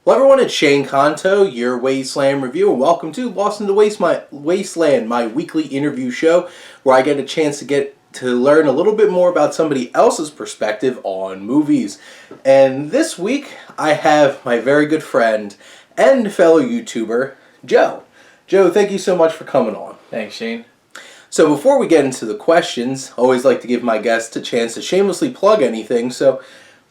Hello everyone, it's Shane Kanto, your Wasteland Reviewer. Welcome to Lost in the Wasteland, my weekly interview show where I get a chance to learn a little bit more about somebody else's perspective on movies. And this week, I have my very good friend and fellow YouTuber, Joe. Joe, thank you so much for coming on. Thanks, Shane. So before we get into the questions, I always like to give my guests a chance to shamelessly plug anything. So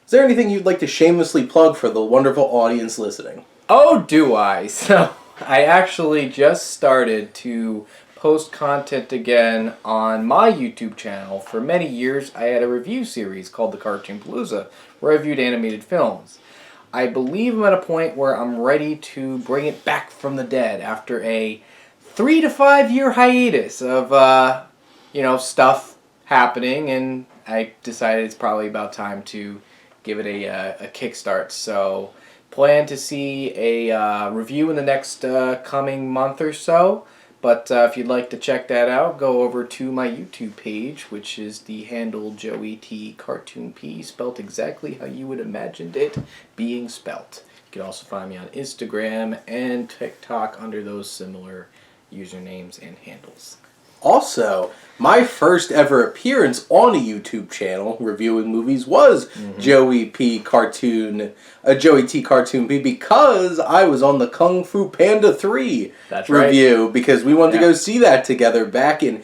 is there anything you'd like to shamelessly plug for the wonderful audience listening? Oh, do I? So, I actually just started to post content again on my YouTube channel. For many years, I had a review series called the Cartoon.P, where I reviewed animated films. I believe I'm at a point where I'm ready to bring it back from the dead after a 3 to 5 year hiatus of, stuff happening, and I decided it's probably about time to give it a kickstart. So plan to see a review in the next coming month or so. But if you'd like to check that out, go over to my YouTube page, which is the handle Joey.T Cartoon.P, spelt exactly how you would imagined it being spelt. You can also find me on Instagram and TikTok under those similar usernames and handles. Also, my first ever appearance on a YouTube channel reviewing movies was Joey.T Cartoon.P, because I was on the Kung Fu Panda 3 review, because we wanted to go see that together back in,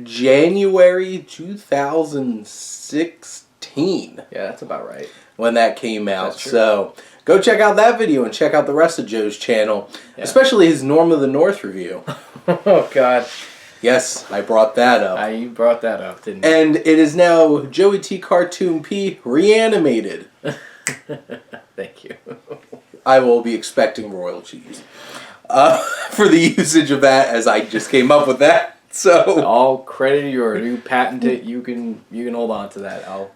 January 2016. Yeah, that's about right. When that came out. So go check out that video and check out the rest of Joe's channel, especially his Norm of the North review. Oh, God. Yes, I brought that up. You brought that up, didn't you? And it is now Joey.T Cartoon.P reanimated. Thank you. I will be expecting royalties for the usage of that, as I just came up with that. So all credit yours. You patent it. You can hold on to that. I'll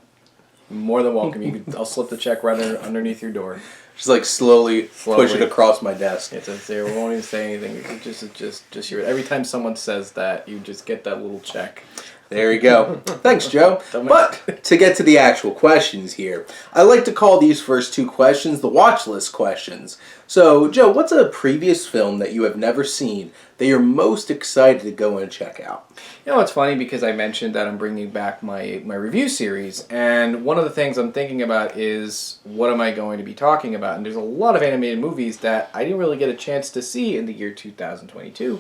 more than welcome. I'll slip the check right underneath your door. Just like slowly push it across my desk. It's there. We won't even say anything. Just your. Every time someone says that, you just get that little check. There you go. Thanks, Joe. But to get to the actual questions here, I like to call these first two questions the watch list questions. So, Joe, what's a previous film that you have never seen that you're most excited to go and check out? You know, it's funny because I mentioned that I'm bringing back my review series, and one of the things I'm thinking about is what am I going to be talking about? And there's a lot of animated movies that I didn't really get a chance to see in the year 2022.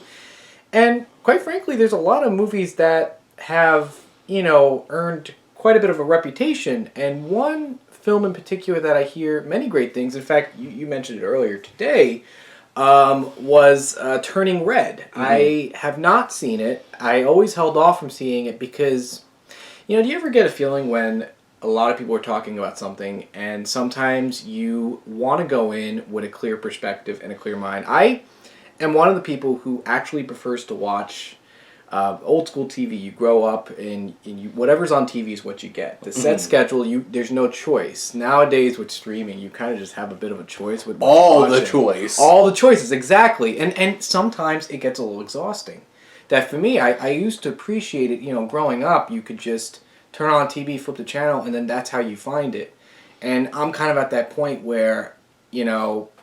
And quite frankly, there's a lot of movies that have, earned quite a bit of a reputation. And one film in particular that I hear many great things, in fact, you mentioned it earlier today, was Turning Red. I have not seen it. I always held off from seeing it because, do you ever get a feeling when a lot of people are talking about something and sometimes you want to go in with a clear perspective and a clear mind? I am one of the people who actually prefers to watch old school TV. You grow up and whatever's on TV is what you get. The set schedule, there's no choice. Nowadays with streaming, you kind of just have a bit of a choice with all the choice. All the choices, exactly. And sometimes it gets a little exhausting. That for me, I used to appreciate it, growing up, you could just turn on TV, flip the channel, and then that's how you find it. And I'm kind of at that point where,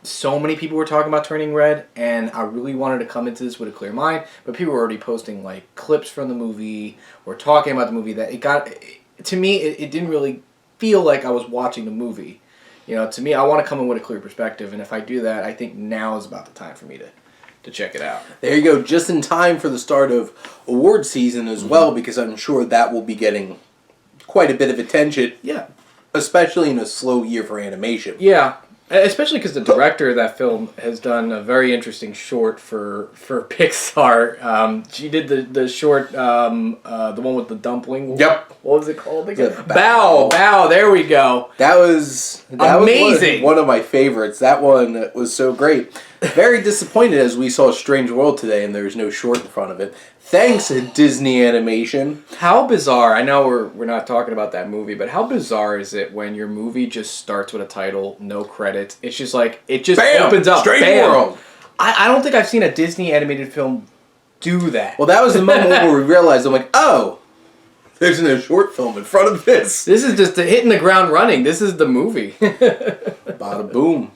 so many people were talking about Turning Red, and I really wanted to come into this with a clear mind, but people were already posting like clips from the movie or talking about the movie that to me, it didn't really feel like I was watching the movie. To me, I want to come in with a clear perspective, and if I do that, I think now is about the time for me to check it out. There you go, just in time for the start of award season as well, because I'm sure that will be getting quite a bit of attention. Yeah. Especially Especially in a slow year for animation. Yeah. Especially because the director of that film has done a very interesting short for Pixar. She did the short, the one with the dumpling. Yep. What was it called again? Bao. There we go. That was amazing. One of my favorites. That one was so great. Very disappointed as we saw Strange World today and there was no short in front of it. Thanks, Disney Animation. How bizarre. I know we're not talking about that movie, but how bizarre is it when your movie just starts with a title, no credits? It's just like, it just opens up. Strange World. I don't think I've seen a Disney animated film do that. Well, that was the moment where we realized, I'm like, oh, there's no short film in front of this. This is just hitting the ground running. This is the movie. Bada boom.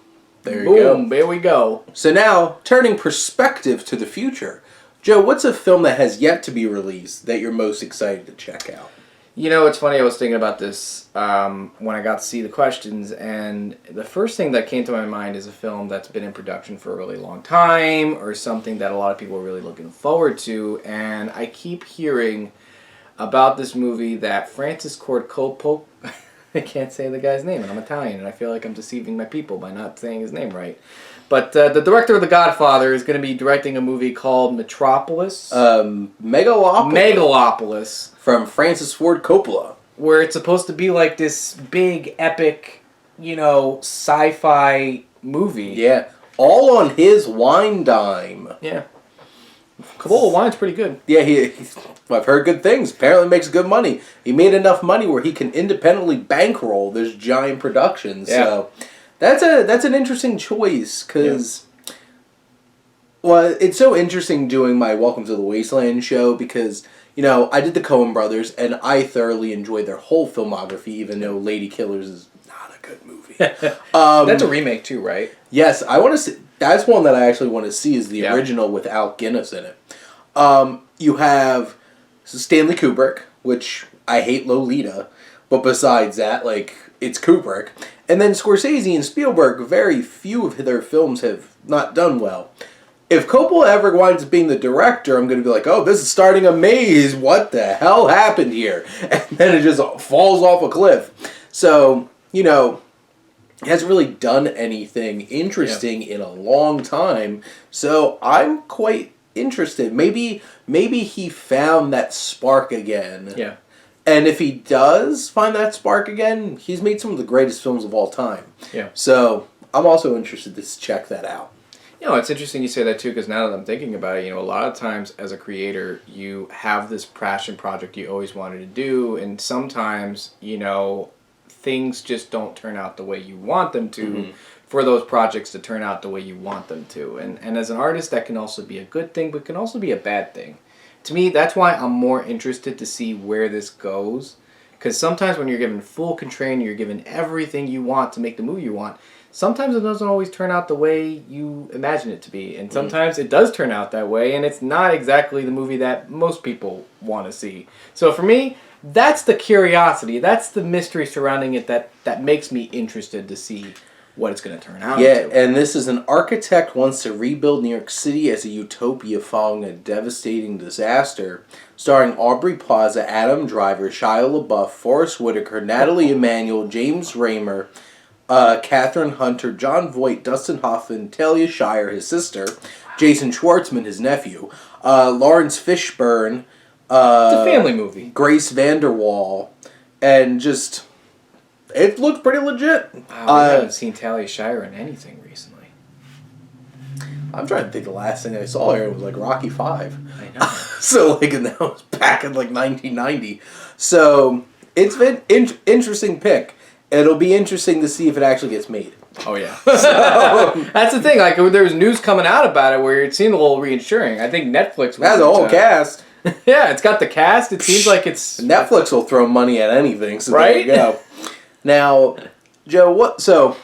There you go. Boom, there we go. So now, turning perspective to the future. Joe, what's a film that has yet to be released that you're most excited to check out? You know, it's funny, I was thinking about this when I got to see the questions, and the first thing that came to my mind is a film that's been in production for a really long time, or something that a lot of people are really looking forward to, and I keep hearing about this movie that Francis Ford Coppola... I can't say the guy's name, and I'm Italian, and I feel like I'm deceiving my people by not saying his name right. But the director of The Godfather is going to be directing a movie called Metropolis. Megalopolis. From Francis Ford Coppola. Where it's supposed to be like this big, epic, sci-fi movie. Yeah. All on his wine dime. Yeah. Coppola wine's pretty good. Yeah, I've heard good things. Apparently makes good money. He made enough money where he can independently bankroll this giant production. Yeah. So that's an interesting choice because, well, it's so interesting doing my Welcome to the Wasteland show because, I did the Coen brothers and I thoroughly enjoyed their whole filmography, even though Lady Killers is not a good movie. That's a remake too, right? Yes, I want to see. That's one that I actually want to see is the original with Al Guinness in it. You have Stanley Kubrick, which I hate Lolita, but besides that, it's Kubrick. And then Scorsese and Spielberg, very few of their films have not done well. If Coppola ever winds up being the director, I'm going to be like, oh, this is starting a maze. What the hell happened here? And then it just falls off a cliff. So, he hasn't really done anything interesting in a long time. So I'm quite interested. Maybe he found that spark again. Yeah. And if he does find that spark again, he's made some of the greatest films of all time. Yeah. So I'm also interested to check that out. It's interesting you say that too, because now that I'm thinking about it, a lot of times as a creator, you have this passion project you always wanted to do, and sometimes, things just don't turn out the way you want them to for those projects to turn out the way you want them to. And as an artist, that can also be a good thing, but can also be a bad thing. To me, that's why I'm more interested to see where this goes. Because sometimes when you're given full control, you're given everything you want to make the movie you want, sometimes it doesn't always turn out the way you imagine it to be. And sometimes it does turn out that way, and it's not exactly the movie that most people want to see. So for me, that's the curiosity, that's the mystery surrounding it that makes me interested to see what it's going to turn out Yeah, to. and this is an architect wants to rebuild New York City as a utopia following a devastating disaster. Starring Aubrey Plaza, Adam Driver, Shia LaBeouf, Forrest Whitaker, Natalie Emanuel, James Raymer, Catherine Hunter, John Voight, Dustin Hoffman, Talia Shire, his sister, Jason Schwartzman, his nephew, Lawrence Fishburne. It's a family movie. Grace Vanderwall, and just... It looked pretty legit. Wow, I haven't seen Talia Shire in anything recently. I'm trying to think the last thing I saw here was Rocky V. I know. So and that was back in 1990. So it's been interesting pick. It'll be interesting to see if it actually gets made. Oh yeah. That's the thing. There was news coming out about it where it seemed a little reassuring. I think Netflix has a whole cast. Yeah, it's got the cast. It seems like it's Netflix will throw money at anything. So right? There you go. Now, Joe, so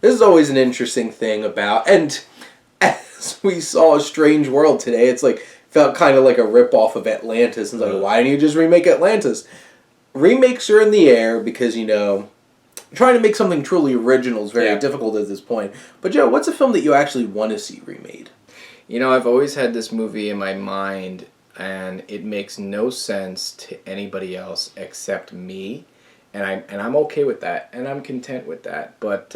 this is always an interesting thing about, and as we saw A Strange World today, it's felt kind of like a ripoff of Atlantis. And why didn't you just remake Atlantis? Remakes are in the air because, trying to make something truly original is very difficult at this point. But Joe, what's a film that you actually want to see remade? I've always had this movie in my mind, and it makes no sense to anybody else except me. And I'm okay with that, and I'm content with that. But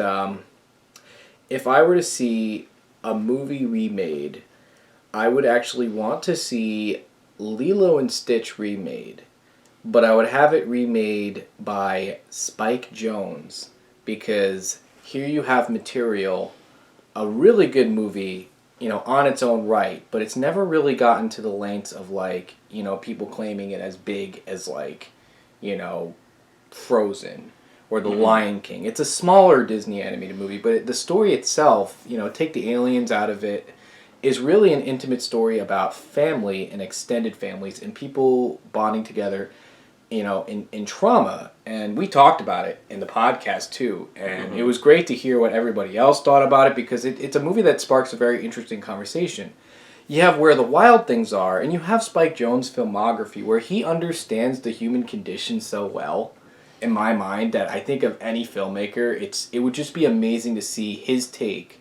if I were to see a movie remade, I would actually want to see Lilo and Stitch remade. But I would have it remade by Spike Jonze, because here you have material, a really good movie, on its own right, but it's never really gotten to the lengths of people claiming it as big as Frozen or The Lion King. It's a smaller Disney animated movie, but the story itself, take the aliens out of it, is really an intimate story about family and extended families and people bonding together in trauma, and we talked about it in the podcast too, and it was great to hear what everybody else thought about it, because it's a movie that sparks a very interesting conversation. You have Where the Wild Things Are, and you have Spike Jonze' filmography, where he understands the human condition so well, in my mind, that I think of any filmmaker, it would just be amazing to see his take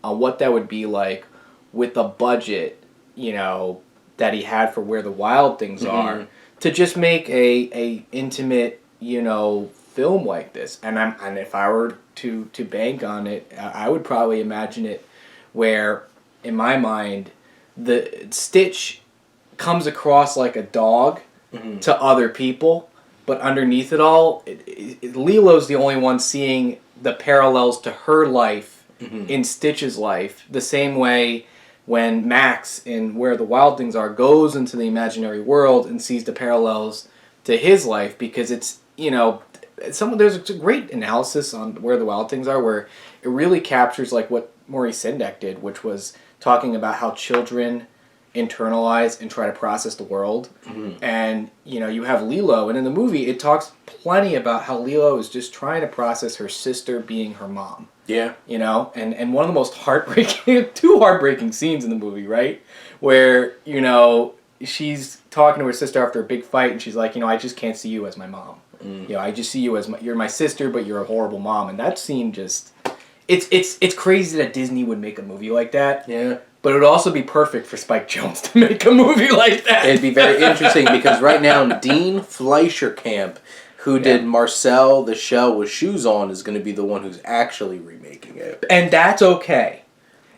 on what that would be like with the budget, that he had for Where the Wild Things Are, to just make a intimate, film like this. And if I were to bank on it, I would probably imagine it where, in my mind, the Stitch comes across like a dog to other people, but underneath it all, Lilo's the only one seeing the parallels to her life in Stitch's life, the same way when Max in Where the Wild Things Are goes into the imaginary world and sees the parallels to his life, because it's, there's a great analysis on Where the Wild Things Are where it really captures like what Maurice Sendak did, which was talking about how children internalize and try to process the world. And, you have Lilo, and in the movie it talks plenty about how Lilo is just trying to process her sister being her mom. Yeah. And one of the most two heartbreaking scenes in the movie, right? Where, she's talking to her sister after a big fight, and she's like, I just can't see you as my mom. I just see you as you're my sister, but you're a horrible mom. And that scene just, it's crazy that Disney would make a movie like that. Yeah. But it would also be perfect for Spike Jonze to make a movie like that. It'd be very interesting, because right now Dean Fleischerkamp, who did Marcel the Shell with Shoes On, is going to be the one who's actually remaking it. And that's okay.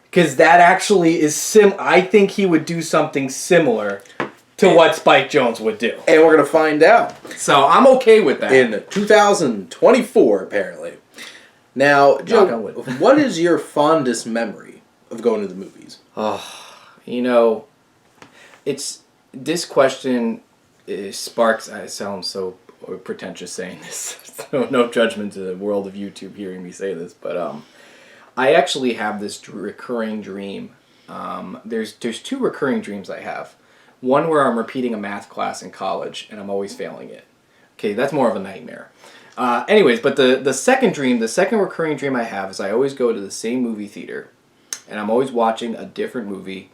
Because that actually is I think he would do something similar to what Spike Jonze would do. And we're going to find out. So I'm okay with that. In 2024, apparently. Now, Joe, what is your fondest memory of going to the movies? This question sparks, I sound so pretentious saying this. No judgment to the world of YouTube hearing me say this, but I actually have this recurring dream. There's two recurring dreams I have. One where I'm repeating a math class in college and I'm always failing it. Okay, that's more of a nightmare. Anyways, but the second recurring dream I have is I always go to the same movie theater, and I'm always watching a different movie,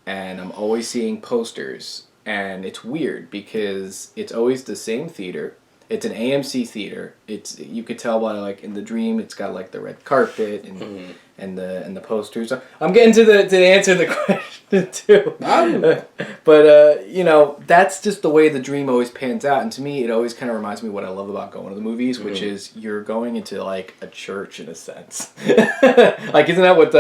and I'm always seeing posters. And it's weird because it's always the same theater. It's an AMC theater. You could tell by like in the dream, it's got like the red carpet and the posters. I'm getting to the answer to the question too. But that's just the way the dream always pans out. And to me, it always kind of reminds me what I love about going to the movies, which is you're going into like a church in a sense. Like, isn't that what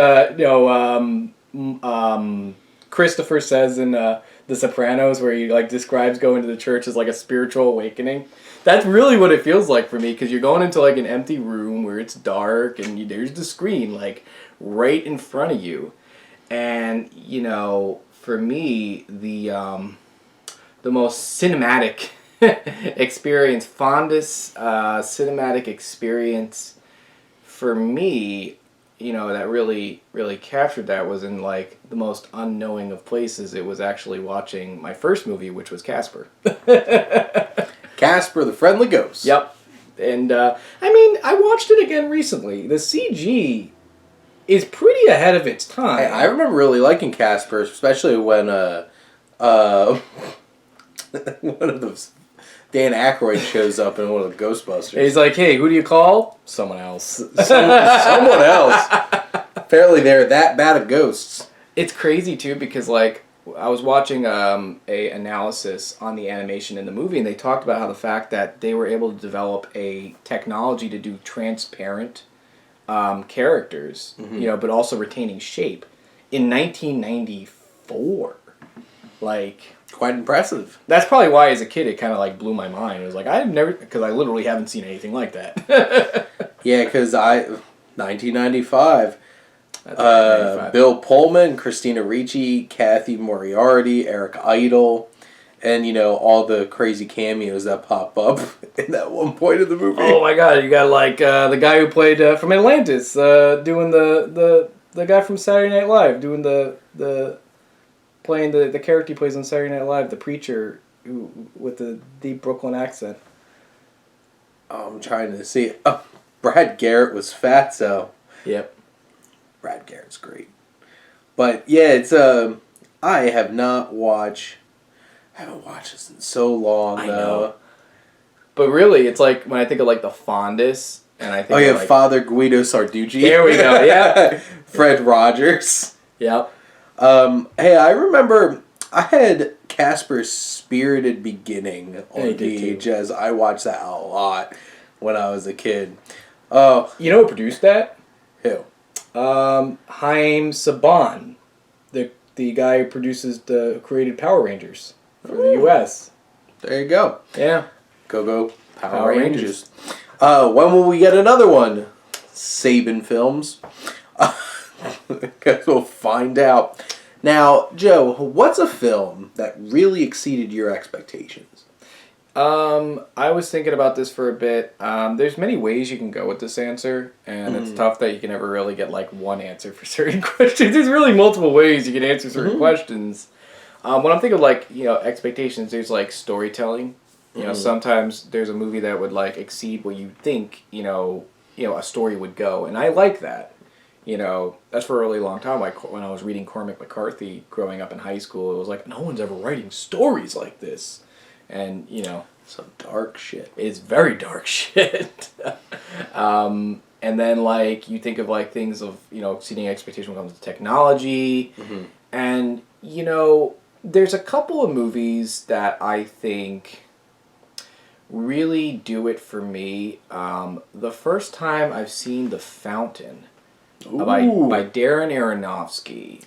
Christopher says in The Sopranos, where he like describes going to the church as like a spiritual awakening? That's really what it feels like for me, because you're going into like an empty room where it's dark and there's the screen like right in front of you. And for me, the most cinematic experience, fondest cinematic experience for me, that really captured that was in like the most unknowing of places. It was actually watching my first movie, which was Casper. Casper the Friendly Ghost. Yep. And I watched it again recently. The CG is pretty ahead of its time. I remember really liking Casper, especially when one of those Dan Aykroyd shows up in one of the Ghostbusters. And he's like, "Hey, who do you call?" Someone else. Someone else. Apparently they're that bad at ghosts. It's crazy too, because like I was watching a analysis on the animation in the movie, and they talked about how the fact that they were able to develop a technology to do transparent characters, but also retaining shape in 1994. Like, quite impressive. That's probably why as a kid it kind of like blew my mind. It was like because I literally haven't seen anything like that. Yeah, because 1995. Bill Pullman, Christina Ricci, Kathy Moriarty, Eric Idle, and all the crazy cameos that pop up in that one point of the movie. Oh my God! You got like the guy who played from Atlantis, doing the guy from Saturday Night Live, doing the character he plays on Saturday Night Live, the preacher with the deep Brooklyn accent? Oh, I'm trying to see. Oh, Brad Garrett was Fatso. Yep. Brad Garrett's great. But yeah, it's I have not watched. I haven't watched this in so long I though. know. But really, it's like when I think of like the fondest, and I think Oh yeah, of, like, Father Guido Sarducci. There we go. Yeah. Fred Rogers. Yep. Hey, I remember I had Casper's Spirited Beginning on I did too. VHS. I watched that a lot when I was a kid. Oh, You know who produced that? who? Haim Saban, the guy who created Power Rangers for the U.S. There you go. Yeah. Go Power Rangers. When will we get another one? Saban Films. Guess we'll find out. Now, Joe, what's a film that really exceeded your expectations? I was thinking about this for a bit. There's many ways you can go with this answer, and it's tough that you can never really get like one answer for certain questions. There's really multiple ways you can answer certain questions. When I'm thinking of like, expectations, there's like storytelling. Sometimes there's a movie that would like exceed what you think, a story would go, and I like that. That's for a really long time. Like when I was reading Cormac McCarthy growing up in high school, it was like, no one's ever writing stories like this. And, Some dark shit. it's very dark shit. And then, like, you think of, like, things of, exceeding expectation when it comes to technology. And, there's a couple of movies that I think really do it for me. The first time I've seen The Fountain by Darren Aronofsky.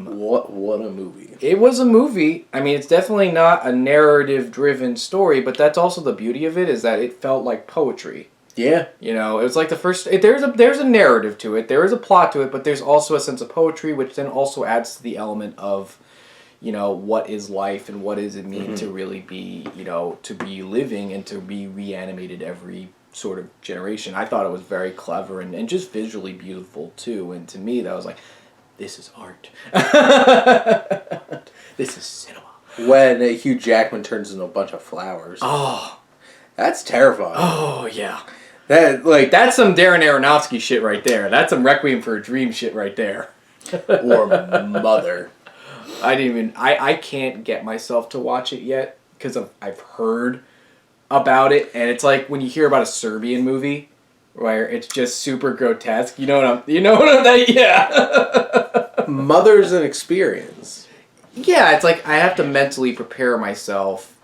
What a movie. It was a movie. I mean, it's definitely not a narrative-driven story, but that's also the beauty of it, is that it felt like poetry. Yeah. It was like the first... There's a narrative to it, there is a plot to it, but there's also a sense of poetry, which then also adds to the element of, what is life and what does it mean to really be, to be living and to be reanimated every sort of generation. I thought it was very clever and just visually beautiful too, and to me that was like, this is art. This is cinema. When Hugh Jackman turns into a bunch of flowers. Oh, that's terrifying. Oh yeah, that's some Darren Aronofsky shit right there. That's some Requiem for a Dream shit right there. Or Mother. I can't get myself to watch it yet because I've heard about it, and it's like when you hear about a Serbian movie where it's just super grotesque. Yeah. Mother's an experience. Yeah, it's like I have to mentally prepare myself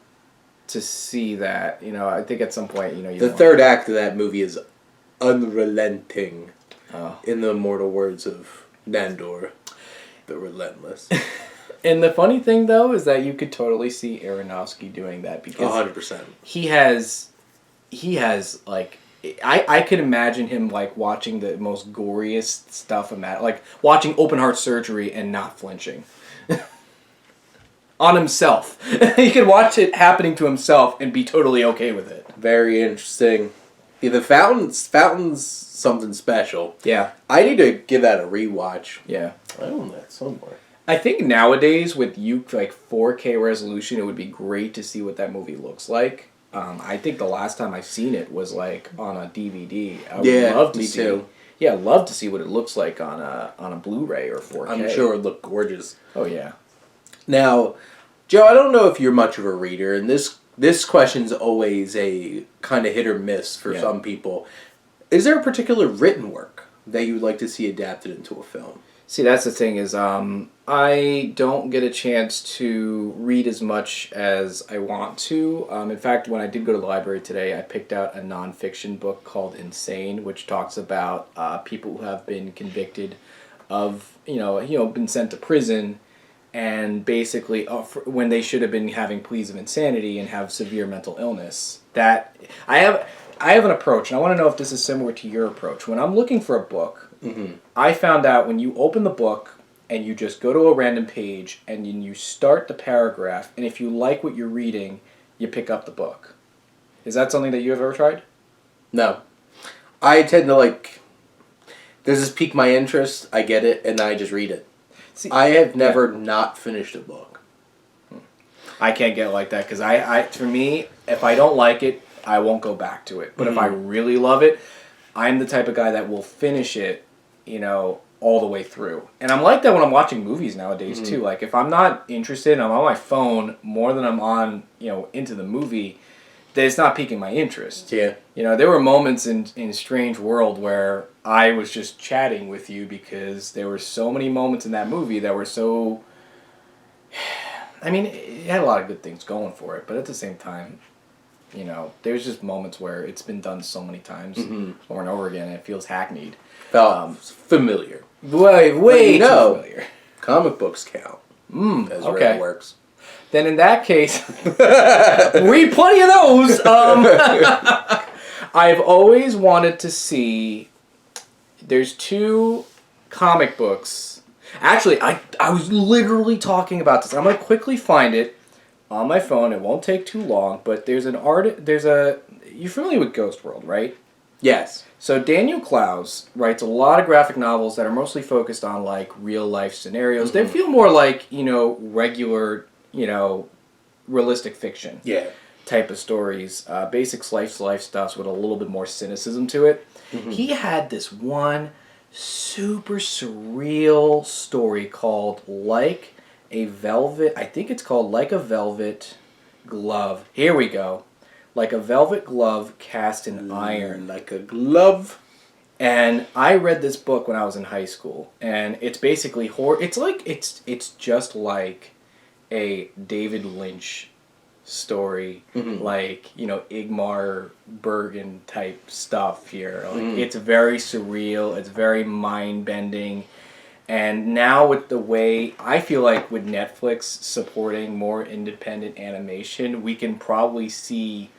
to see that. I think at some point, the third act of that movie is unrelenting. Oh. In the immortal words of Nandor, the Relentless. And the funny thing, though, is that you could totally see Aronofsky doing that because 100%. He has like, I could imagine him like watching the most goriest stuff like watching Open Heart Surgery and not flinching. On himself. He could watch it happening to himself and be totally okay with it. Very interesting. Yeah, the Fountain's something special. Yeah. I need to give that a rewatch. Yeah. I own that somewhere. I think nowadays with like 4K resolution, it would be great to see what that movie looks like. I think the last time I've seen it was like on a DVD. I would love to see. Too. Yeah, I'd love to see what it looks like on a Blu-ray or 4K. I'm sure it would look gorgeous. Oh yeah. Now, Joe, I don't know if you're much of a reader, and this question's always a kind of hit or miss for some people. Is there a particular written work that you would like to see adapted into a film? See, that's the thing is, I don't get a chance to read as much as I want to. In fact, when I did go to the library today, I picked out a nonfiction book called Insane, which talks about people who have been convicted of, been sent to prison, and basically when they should have been having pleas of insanity and have severe mental illness. That I have an approach, and I want to know if this is similar to your approach. When I'm looking for a book, I found out when you open the book and you just go to a random page and you start the paragraph, and if you like what you're reading, you pick up the book. Is that something that you have ever tried? No. I tend to does this pique my interest? I get it, and I just read it. See, I have never not finished a book. I can't get like that because for me, if I don't like it, I won't go back to it. But if I really love it, I'm the type of guy that will finish it, all the way through. And I'm like that when I'm watching movies nowadays too. Like if I'm not interested and I'm on my phone more than I'm on, into the movie, then it's not piquing my interest. Yeah. There were moments in Strange World where I was just chatting with you because there were so many moments in that movie that were so... I mean, it had a lot of good things going for it, but at the same time, there's just moments where it's been done so many times over and over again and it feels hackneyed. Felt familiar. Way too familiar. Comic books count. As okay. it works. Then in that case, read plenty of those. I've always wanted to see. There's 2 comic books. Actually, I was literally talking about this. I'm gonna quickly find it on my phone. It won't take too long. But there's an art. You're familiar with Ghost World, right? Yes. So Daniel Clowes writes a lot of graphic novels that are mostly focused on like real life scenarios. They feel more like regular. Realistic fiction type of stories, basic slice of life stuff with a little bit more cynicism to it. He had this one super surreal story called Like a Velvet, I think it's called Like a Velvet Glove. Here we go. Like a velvet glove cast in iron. Like a glove. And I read this book when I was in high school, and it's basically horror. It's just like a David Lynch story, like, Igmar Bergen type stuff here. Like, it's very surreal, it's very mind-bending, and now with the way, I feel like with Netflix supporting more independent animation, we can probably see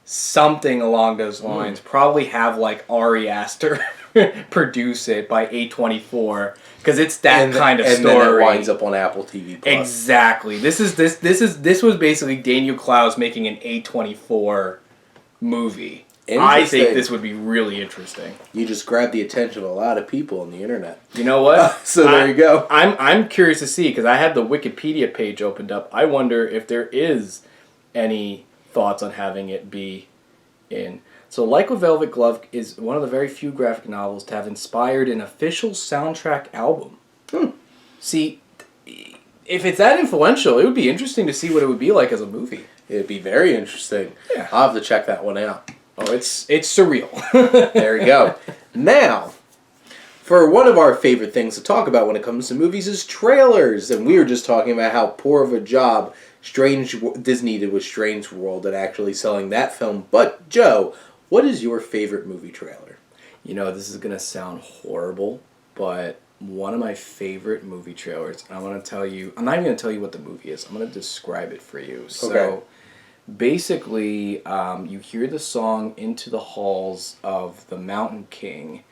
something along those lines. Probably have like Ari Aster produce it by A24 because it's that kind of story. And then it winds up on Apple TV Plus. Exactly. This was basically Daniel Clowes making an A24 movie. I think this would be really interesting. You just grabbed the attention of a lot of people on the internet. You know what? So there you go. I'm curious to see because I had the Wikipedia page opened up. I wonder if there is any thoughts on having it be in. So Like a Velvet Glove is one of the very few graphic novels to have inspired an official soundtrack album. See, if it's that influential, it would be interesting to see what it would be like as a movie. It'd be very interesting. Yeah. I'll have to check that one out. Oh, it's surreal. There you go. Now, for one of our favorite things to talk about when it comes to movies is trailers. And we were just talking about how poor of a job Disney did with Strange World at actually selling that film. But, Joe, what is your favorite movie trailer? This is going to sound horrible, but one of my favorite movie trailers, I'm not even going to tell you what the movie is. I'm going to describe it for you. So, basically, you hear the song Into the Halls of the Mountain King,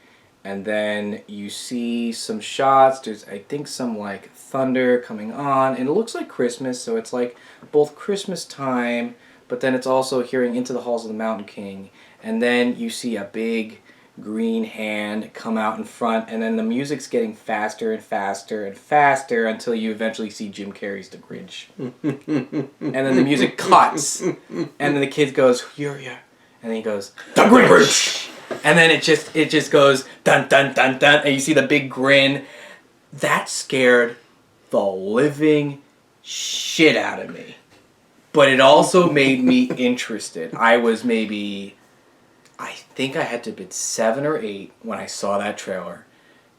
and then you see some shots. There's, I think, some like thunder coming on, and it looks like Christmas, so it's like both Christmas time, but then it's also hearing Into the Halls of the Mountain King, and then you see a big green hand come out in front, and then the music's getting faster and faster and faster until you eventually see Jim Carrey's The Grinch. And then the music cuts, and then the kid goes, "You're," and then he goes, "The Grinch!" And then it just goes, dun dun dun dun, and you see the big grin. That scared the living shit out of me. But it also made me interested. I was I think I had to have been 7 or 8 when I saw that trailer.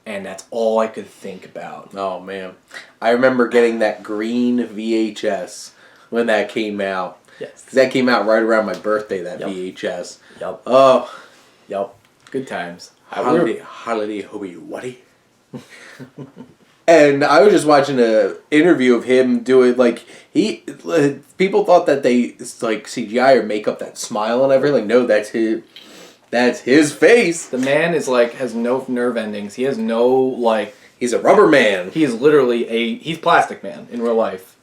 And that's all I could think about. Oh, man. I remember getting that green VHS when that came out. Yes. Because that came out right around my birthday, that VHS. Yep. Oh. Yep. Good times. Holiday Hobie Waddy. And I was just watching an interview of him doing, like, people thought that it's like CGI or make up that smile and everything. No, that's his face. The man has no nerve endings. He has no, he's a rubber man. He is literally he's Plastic Man in real life.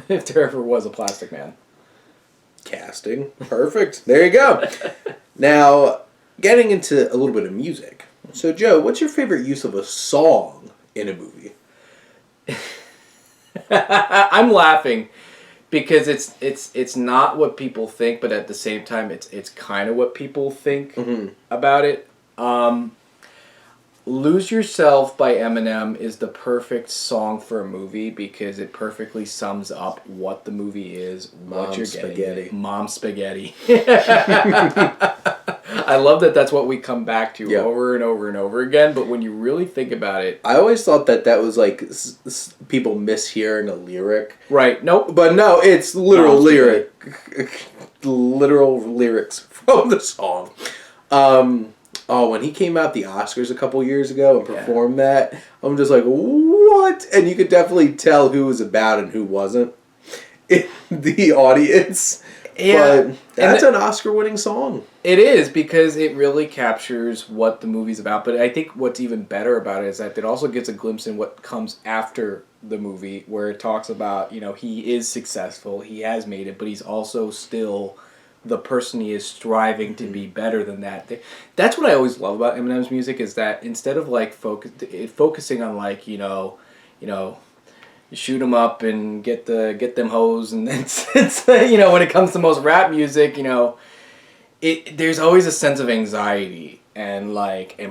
If there ever was a Plastic Man. Casting. Perfect. There you go. Now, getting into a little bit of music. So, Joe, what's your favorite use of a song in a movie? I'm laughing because it's not what people think, but at the same time, it's kind of what people think about it. Lose Yourself by Eminem is the perfect song for a movie because it perfectly sums up what the movie is, what you're getting. Mom spaghetti. I love that that's what we come back to over and over and over again, but when you really think about it... I always thought that was like people mishearing a lyric. Right, nope. But no, it's literal literal lyrics from the song. When he came out the Oscars a couple years ago and performed that, I'm just like, what? And you could definitely tell who was about and who wasn't in the audience. Yeah. But that's an Oscar-winning song. It is, because it really captures what the movie's about. But I think what's even better about it is that it also gets a glimpse in what comes after the movie, where it talks about, he is successful, he has made it, but he's also still... the person he is striving to be better than that. That's what I always love about Eminem's music, is that instead of like focusing on like you shoot 'em up and get them hoes, and it's when it comes to most rap music, there's always a sense of anxiety and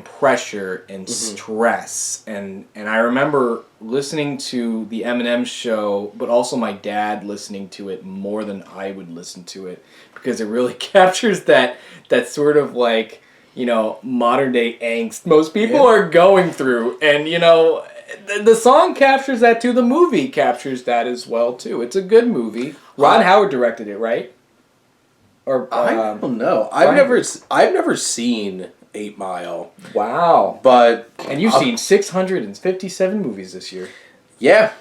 pressure and stress, and I remember listening to the Eminem show, but also my dad listening to it more than I would listen to it, because it really captures that sort of modern day angst most people are going through, and the song captures that too. The movie captures that as well too. It's a good movie. Ron Howard directed it, right? Or I don't know. I've never seen 8 Mile. Wow. And you've seen 657 movies this year. Yeah.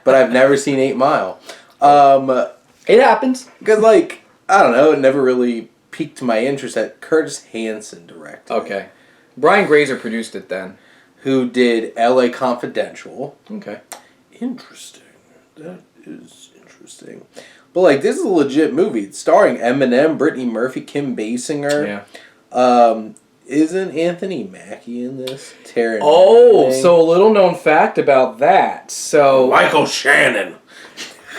But I've never seen 8 Mile. It happens. Because, I don't know, it never really piqued my interest that Curtis Hanson directed. Okay. Brian Grazer produced it then. Who did L.A. Confidential. Okay. Interesting. That is interesting. But, this is a legit movie. It's starring Eminem, Brittany Murphy, Kim Basinger. Yeah. Isn't Anthony Mackie in this? So a little known fact about that. So Michael Shannon.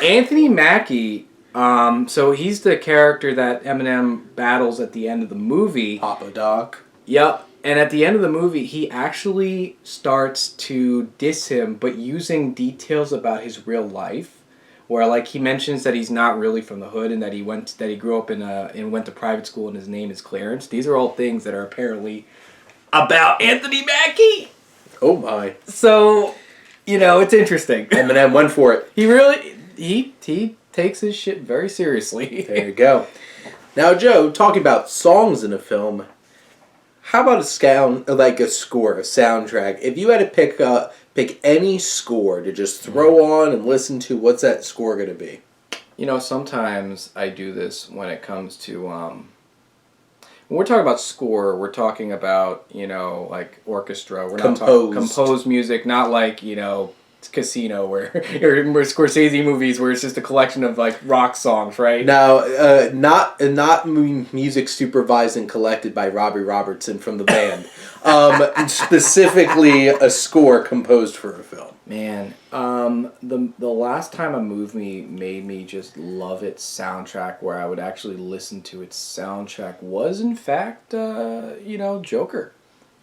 Anthony Mackie, so he's the character that Eminem battles at the end of the movie. Papa Doc. Yep. And at the end of the movie, he actually starts to diss him, but using details about his real life. Where he mentions that he's not really from the hood, and that he grew up and went to private school, and his name is Clarence. These are all things that are apparently about Anthony Mackie. Oh my! So, it's interesting. Eminem went for it. He takes his shit very seriously. There you go. Now, Joe, talking about songs in a film, how about a score, a soundtrack? If you had to pick any score to just throw on and listen to, what's that score going to be? Sometimes I do this when it comes to... when we're talking about score, we're talking about, orchestra. We're not talking composed music, not Casino or Scorsese movies where it's just a collection of rock songs, right? Now, not music supervised and collected by Robbie Robertson from the band. Specifically a score composed for a film. Man, the last time a movie made me just love its soundtrack, where I would actually listen to its soundtrack, was in fact Joker.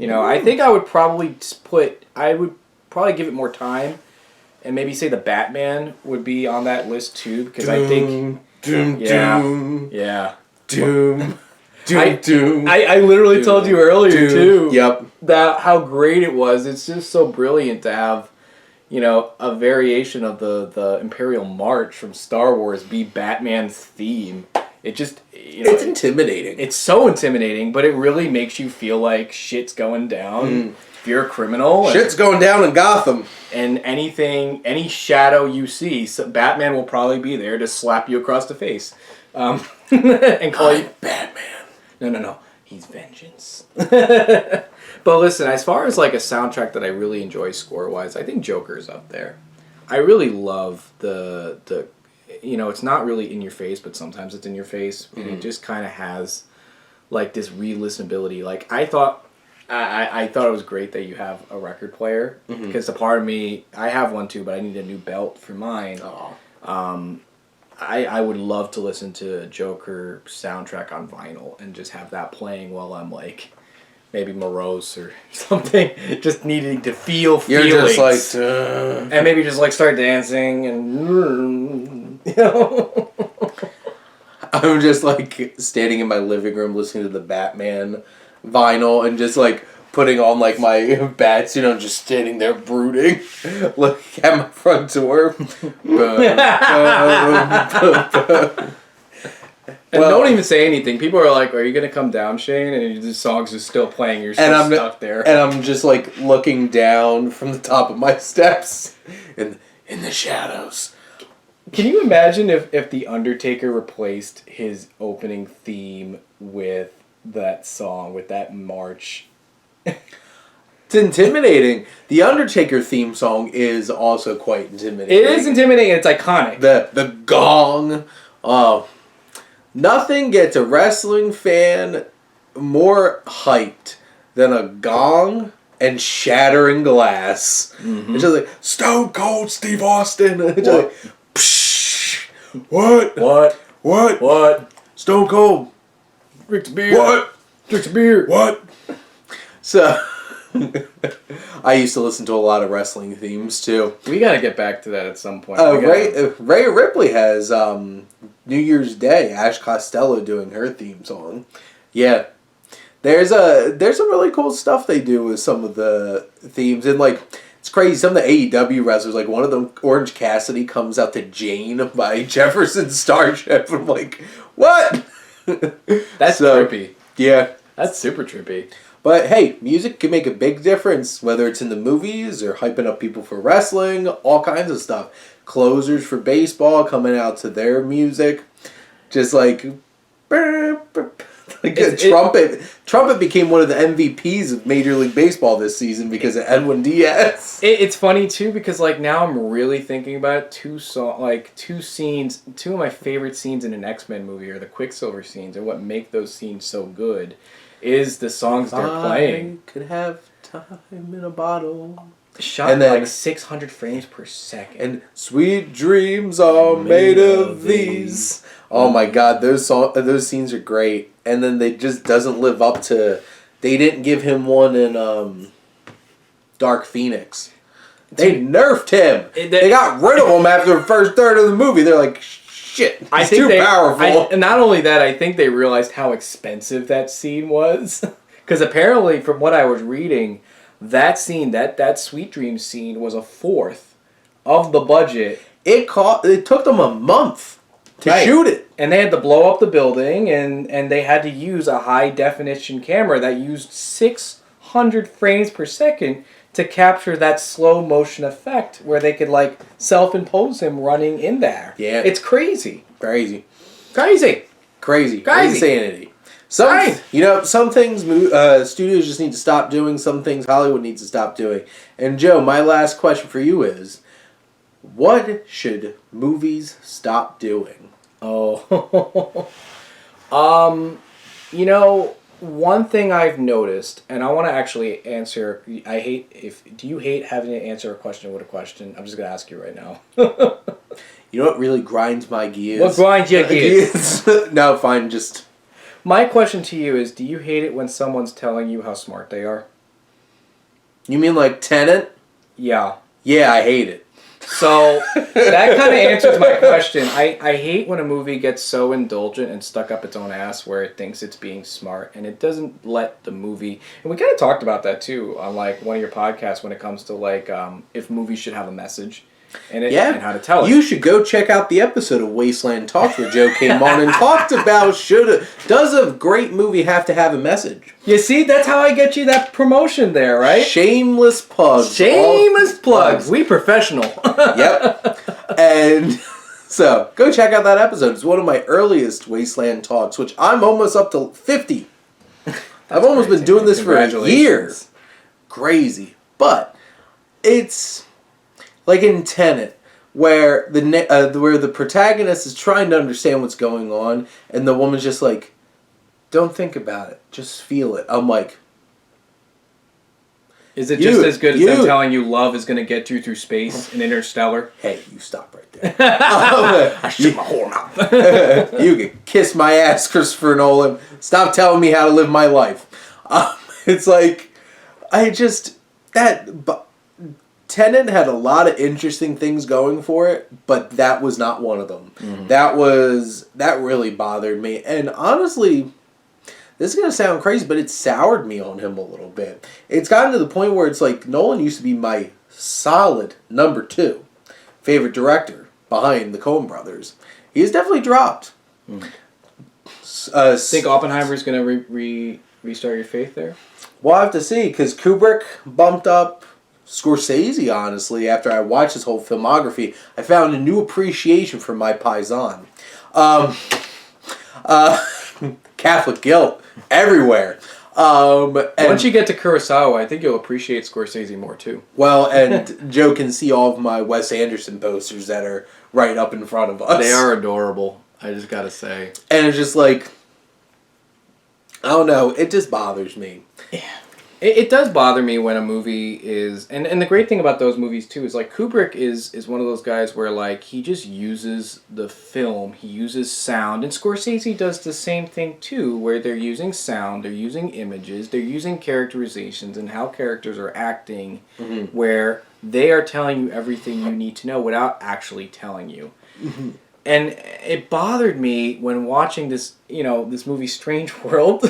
I think I would probably give it more time. And maybe say the Batman would be on that list too, because I think... Doom. I literally told you earlier too. Yep. That how great it was. It's just so brilliant to have, a variation of the Imperial March from Star Wars be Batman's theme. It just... it's intimidating. It's so intimidating, but it really makes you feel like shit's going down. If you're a criminal... Shit's going down in Gotham. And any shadow you see, Batman will probably be there to slap you across the face. And call you... Batman. No. He's vengeance. But listen, as far as a soundtrack that I really enjoy score-wise, I think Joker's up there. I really love the it's not really in your face, but sometimes it's in your face. And it just kind of has this re-listenability. I thought it was great that you have a record player, because a part of me, I have one too, but I need a new belt for mine. I would love to listen to a Joker soundtrack on vinyl and just have that playing while I'm like maybe morose or something, just needing to feel feelings. You're just like, and maybe just like start dancing and you know. I'm just like standing in my living room listening to the Batman vinyl and just like putting on like my bats, just standing there brooding, looking at my front door. And don't even say anything. People are like, "Are you gonna come down, Shane?" And the songs are still playing. You're still stuck there. And I'm just like looking down from the top of my steps in the shadows. Can you imagine if The Undertaker replaced his opening theme with that song, with that march? It's intimidating. The Undertaker theme song is also quite intimidating. It is intimidating. It's iconic. The gong. Nothing gets a wrestling fan more hyped than a gong and shattering glass. Mm-hmm. It's just like, Stone Cold Steve Austin. It's just like, psh, what? Stone Cold. Drink the beer. What? Drink the beer. What? So, I used to listen to a lot of wrestling themes too. We gotta get back to that at some point. Rhea Ripley has New Year's Day, Ash Costello doing her theme song. Yeah. There's some really cool stuff they do with some of the themes, and like it's crazy. Some of the AEW wrestlers, like one of them, Orange Cassidy, comes out to Jane by Jefferson Starship. I'm like, what? That's trippy. Yeah. That's super trippy. But hey, music can make a big difference, whether it's in the movies or hyping up people for wrestling, all kinds of stuff. Closers for baseball coming out to their music. Just like Trumpet became one of the MVPs of Major League Baseball this season because of Edwin Diaz. It's funny too because like now I'm really thinking about two scenes. Two of my favorite scenes in an X-Men movie are the Quicksilver scenes, and what make those scenes so good is the songs they're playing. I could have time in a bottle. Shot and then, like 600 frames per second. And sweet dreams are made of these. Oh my God, those scenes are great. And then they just doesn't live up to. They didn't give him one in Dark Phoenix. They nerfed him. They got rid of him after the first third of the movie. They're like, shit, he's too powerful. And not only that, I think they realized how expensive that scene was. Because apparently, from what I was reading, that scene, that Sweet Dreams scene, was a fourth of the budget. It took them a month to shoot it. And they had to blow up the building, and they had to use a high-definition camera that used 600 frames per second to capture that slow-motion effect where they could, like, self-impose him running in there. Yeah. It's crazy. Crazy. Crazy. Insanity. Some things studios just need to stop doing. Some things Hollywood needs to stop doing. And Joe, my last question for you is, what should movies stop doing? Oh. One thing I've noticed, and I want to actually answer, do you hate having to answer a question with a question? I'm just going to ask you right now. You know what really grinds my gears? What grinds your gears? No, fine, just... My question to you is, do you hate it when someone's telling you how smart they are? You mean like Tenet? Yeah. Yeah, I hate it. So, that kind of answers my question. I hate when a movie gets so indulgent and stuck up its own ass where it thinks it's being smart, and it doesn't let the movie... And we kind of talked about that, too, on like one of your podcasts when it comes to like if movies should have a message. And how to tell it. You should go check out the episode of Wasteland Talks where Joe came on and talked about does a great movie have to have a message? You see, that's how I get you that promotion there, right? Shameless plugs. Plugs. We professional. Yep. And so, go check out that episode. It's one of my earliest Wasteland Talks, which I'm almost up to 50. I've almost been doing this for a year. Crazy. But it's... like in Tenet, where the protagonist is trying to understand what's going on, and the woman's just like, don't think about it, just feel it. I'm like, Is it just as good as them telling you love is going to get you through space in Interstellar? Hey, you stop right there. I shut my whole mouth. You can kiss my ass, Christopher Nolan. Stop telling me how to live my life. It's like, Tenet had a lot of interesting things going for it, but that was not one of them. Mm-hmm. That really bothered me. And honestly, this is going to sound crazy, but it soured me on him a little bit. It's gotten to the point where it's like, Nolan used to be my solid number 2 favorite director behind the Coen brothers. He's definitely dropped. Think Oppenheimer's going to restart your faith there? We'll have to see, because Kubrick bumped up Scorsese, honestly. After I watched his whole filmography, I found a new appreciation for my paisan. Catholic guilt everywhere. Once you get to Kurosawa, I think you'll appreciate Scorsese more too. Well, and Joe can see all of my Wes Anderson posters that are right up in front of us. They are adorable, I just gotta say. And it's just like, I don't know, it just bothers me. Yeah. It does bother me when a movie is... And the great thing about those movies, too, is, like, Kubrick is one of those guys where, like, he just uses the film. He uses sound. And Scorsese does the same thing, too, where they're using sound, they're using images, they're using characterizations and how characters are acting, where they are telling you everything you need to know without actually telling you. Mm-hmm. And it bothered me when watching this, this movie Strange World...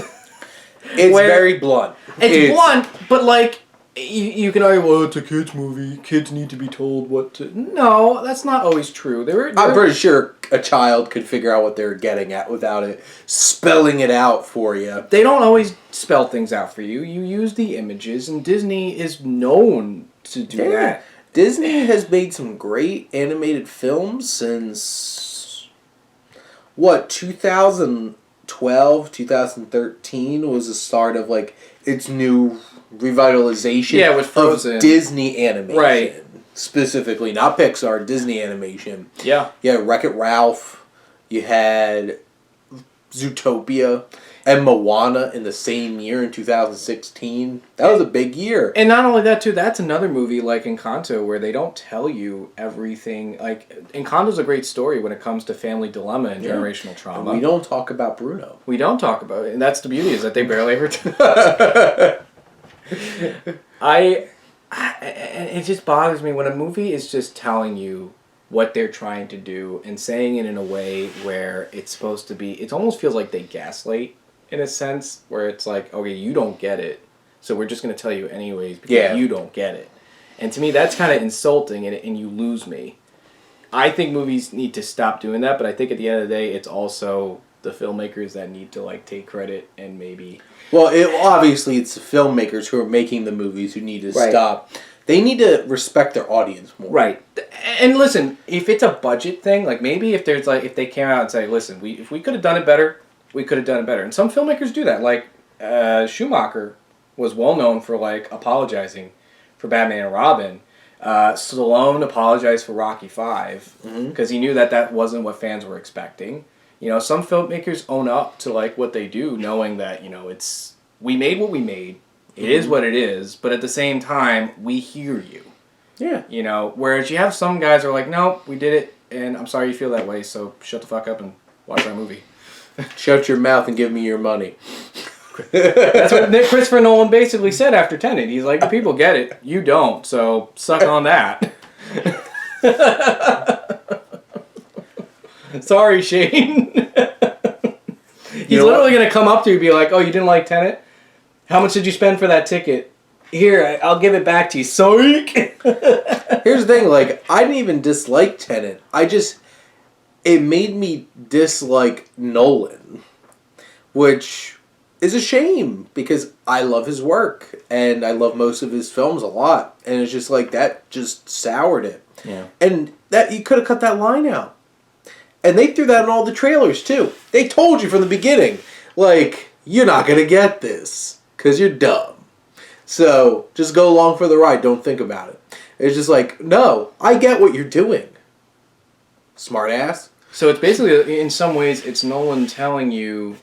It's very blunt. It's blunt, but like, you can argue, well, it's a kid's movie. Kids need to be told what to... No, that's not always true. I'm pretty sure a child could figure out what they're getting at without it spelling it out for you. They don't always spell things out for you. You use the images, and Disney is known to do that. Disney has made some great animated films since, 2012, 2013 was the start of like its new revitalization with Frozen. Of Disney animation. Right. Specifically, not Pixar, Disney animation. Yeah. You had Wreck-It Ralph, you had Zootopia, and Moana in the same year in 2016. That was a big year. And not only that, too, that's another movie like Encanto where they don't tell you everything. Like, Encanto's a great story when it comes to family dilemma and generational trauma. And we don't talk about Bruno. We don't talk about it. And that's the beauty, is that they barely ever it just bothers me when a movie is just telling you what they're trying to do and saying it in a way where it's supposed to be... It almost feels like they gaslight, in a sense, where it's like, okay, you don't get it, so we're just going to tell you anyways because you don't get it. And to me, that's kind of insulting, and you lose me. I think movies need to stop doing that, but I think at the end of the day, it's also the filmmakers that need to like take credit and maybe... Well, obviously, it's the filmmakers who are making the movies who need to stop. They need to respect their audience more. Right. And listen, if it's a budget thing, like maybe if they came out and say, listen, if we could have done it better, we could have done it better. And some filmmakers do that. Like, Schumacher was well known for, like, apologizing for Batman and Robin. Stallone apologized for Rocky V because he knew that wasn't what fans were expecting. Some filmmakers own up to, like, what they do, knowing that, we made what we made. It is what it is, but at the same time, we hear you. Yeah. Whereas you have some guys who are like, no, we did it, and I'm sorry you feel that way, so shut the fuck up and watch our movie. Shut your mouth and give me your money. That's what Christopher Nolan basically said after Tenet. He's like, the people get it, you don't, so suck on that. Sorry, Shane. He's literally going to come up to you and be like, oh, you didn't like Tenet? How much did you spend for that ticket? Here, I'll give it back to you. Sorry. Here's the thing, like, I didn't even dislike Tenet. It made me dislike Nolan, which is a shame because I love his work and I love most of his films a lot. And it's just like, that just soured it. Yeah. And that you could have cut that line out. And they threw that in all the trailers, too. They told you from the beginning, like, you're not going to get this because you're dumb. So, just go along for the ride. Don't think about it. It's just like, no, I get what you're doing. Smart ass. So it's basically, in some ways, it's Nolan telling you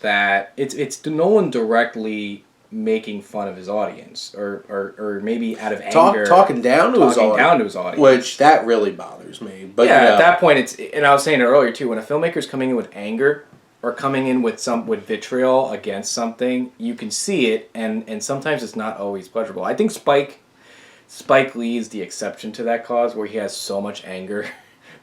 that... It's Nolan directly making fun of his audience, or maybe out of anger, talking down to his audience, which that really bothers me. But yeah, at that point, and I was saying it earlier too. When a filmmaker's coming in with anger or coming in with vitriol against something, you can see it, and sometimes it's not always pleasurable. I think Spike Lee is the exception to that cause, where he has so much anger.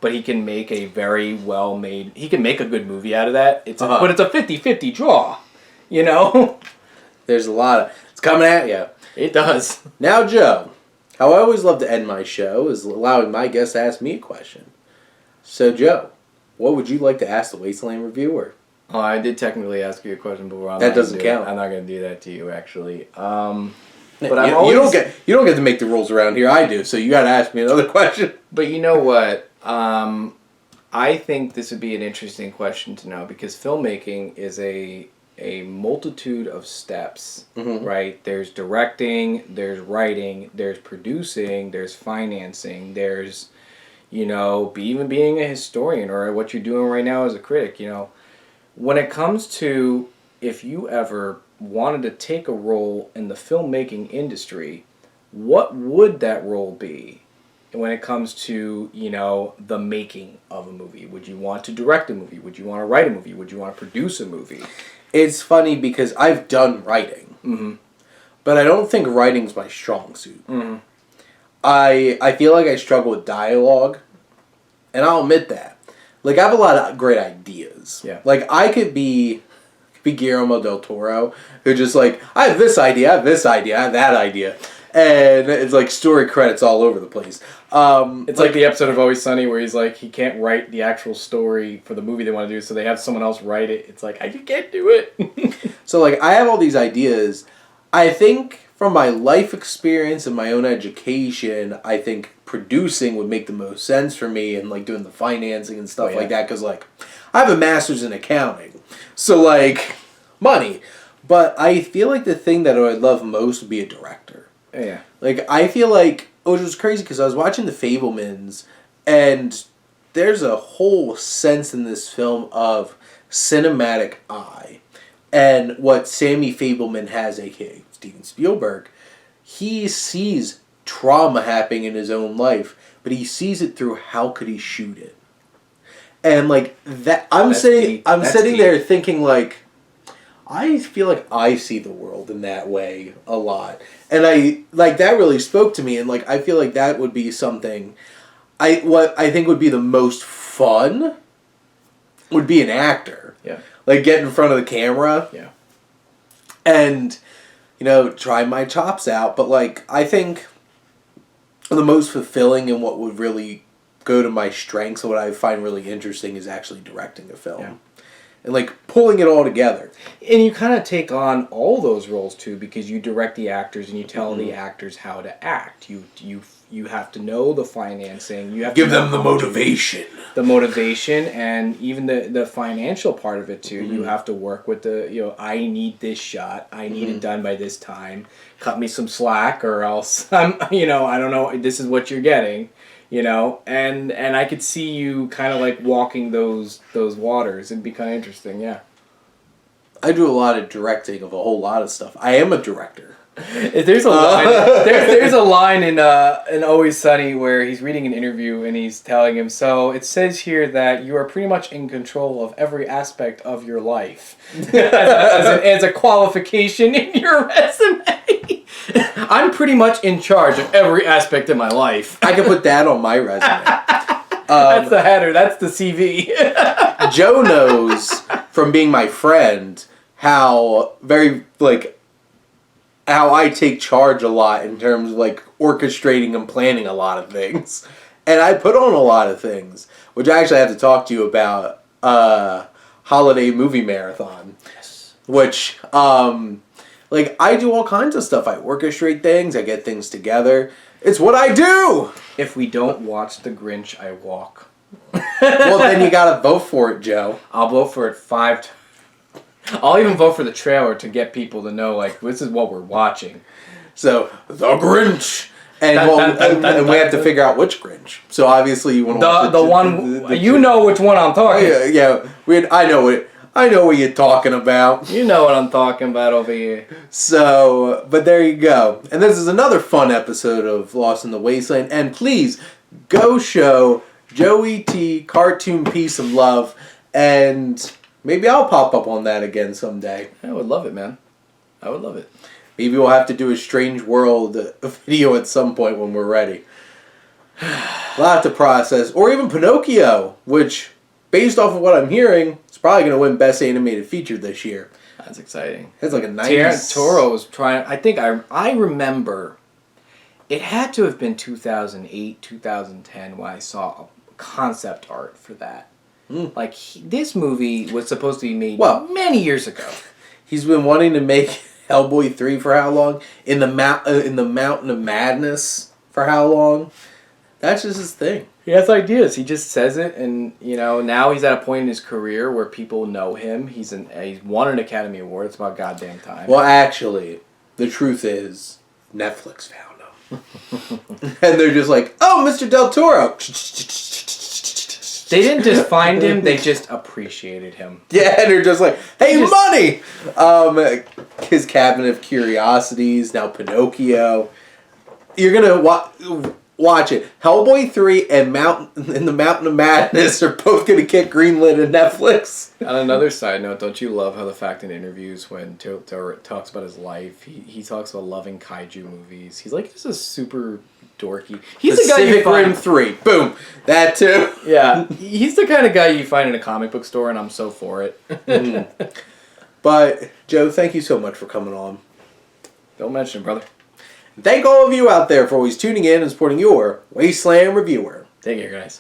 But he can make a very well-made... He can make a good movie out of that. But it's a 50-50 draw, you know? There's a lot of... It's coming at you. It does. Now, Joe, how I always love to end my show is allowing my guests to ask me a question. So, Joe, what would you like to ask the Wasteland Reviewer? Oh, I did technically ask you a question before. That doesn't count. I'm not going to do that to you, actually. But you don't get to make the rules around here. I do, so you got to ask me another question. But you know what? I think this would be an interesting question to know, because filmmaking is a multitude of steps, right? There's directing, there's writing, there's producing, there's financing, there's, even being a historian, or what you're doing right now as a critic. When it comes to, if you ever wanted to take a role in the filmmaking industry, what would that role be? When it comes to, the making of a movie, would you want to direct a movie? Would you want to write a movie? Would you want to produce a movie? It's funny because I've done writing, but I don't think writing's my strong suit. I feel like I struggle with dialogue, and I'll admit that. Like, I have a lot of great ideas. Yeah. Like, I could be Guillermo del Toro, who just like, I have this idea, I have this idea, I have that idea. And it's like story credits all over the place. It's like the episode of Always Sunny where he's like, he can't write the actual story for the movie they want to do, so they have someone else write it. It's like, I can't do it. So, like, I have all these ideas. I think from my life experience and my own education, I think producing would make the most sense for me, and, like, doing the financing and stuff like that. Because, like, I have a master's in accounting. So, like, money. But I feel like the thing that I would love most would be a director. Yeah. Like, I feel like, which was crazy because I was watching The Fabelmans, and there's a whole sense in this film of cinematic eye. And what Sammy Fabelman has, a.k.a. Steven Spielberg, he sees trauma happening in his own life, but he sees it through how could he shoot it. And, like, that, I'm sitting there thinking, like, I feel like I see the world in that way a lot. And that really spoke to me, and like I feel like that would be something what I think would be the most fun would be an actor. Yeah. Like get in front of the camera. Yeah. And try my chops out, but like I think the most fulfilling and what would really go to my strengths, what I find really interesting is actually directing a film. Yeah. And, like, pulling it all together. And you kind of take on all those roles, too, because you direct the actors and you tell the actors how to act. You have to know the financing. You have give to them the motivation. The motivation and even the financial part of it, too. You have to work with I need this shot. I need it done by this time. Cut me some slack or else, I don't know, this is what you're getting. And I could see you kind of like walking those waters. It'd be kind of interesting, yeah. I do a lot of directing of a whole lot of stuff. I am a director. There's a line. There's a line in Always Sunny where he's reading an interview and he's telling him, so it says here that you are pretty much in control of every aspect of your life as a qualification in your resume. I'm pretty much in charge of every aspect of my life. I can put that on my resume. That's the header. That's the CV. Joe knows from being my friend how I take charge a lot in terms of like orchestrating and planning a lot of things. And I put on a lot of things, which I actually have to talk to you about holiday movie marathon. Yes. Which I do all kinds of stuff. I orchestrate things, I get things together. It's what I do! If we don't watch The Grinch, I walk. Well, then you gotta vote for it, Joe. I'll vote for it 5 times. I'll even vote for the trailer to get people to know, like, this is what we're watching. So, The Grinch! And we have to figure out which Grinch. So, obviously, you want to watch the one... You know which one I'm talking about. Yeah, I know it. I know what you're talking about. You know what I'm talking about over here. So, but there you go. And this is another fun episode of Lost in the Wasteland. And please, go show Joey.T, Cartoon.P some love. And maybe I'll pop up on that again someday. I would love it, man. I would love it. Maybe we'll have to do a Strange World video at some point when we're ready. A lot to process. Or even Pinocchio, which, based off of what I'm hearing, is probably going to win Best Animated Feature this year. That's exciting. It's like a 90s... Terrence Toro was trying... I remember... It had to have been 2008, 2010 when I saw concept art for that. Like, this movie was supposed to be made many years ago. He's been wanting to make Hellboy 3 for how long? In the Mountain of Madness for how long? That's just his thing. He has ideas. He just says it, and now he's at a point in his career where people know him. He's won an Academy Award. It's about goddamn time. Well, actually, the truth is, Netflix found him, and they're just like, "Oh, Mr. Del Toro." They didn't just find him; they just appreciated him. Yeah, and they're just like, "Hey, money!" His Cabinet of Curiosities, now Pinocchio. You're gonna watch it. Hellboy 3 and the Mountain of Madness are both gonna get greenlit on Netflix. On another side note, don't you love how the fact in interviews when Toro talks about his life, he talks about loving kaiju movies. He's like, this is super dorky. He's the guy you find... Rim 3. Boom. That too. Yeah. He's the kind of guy you find in a comic book store, and I'm so for it. But, Joe, thank you so much for coming on. Don't mention it, brother. Thank all of you out there for always tuning in and supporting your Wasteland Reviewer. Take care, guys.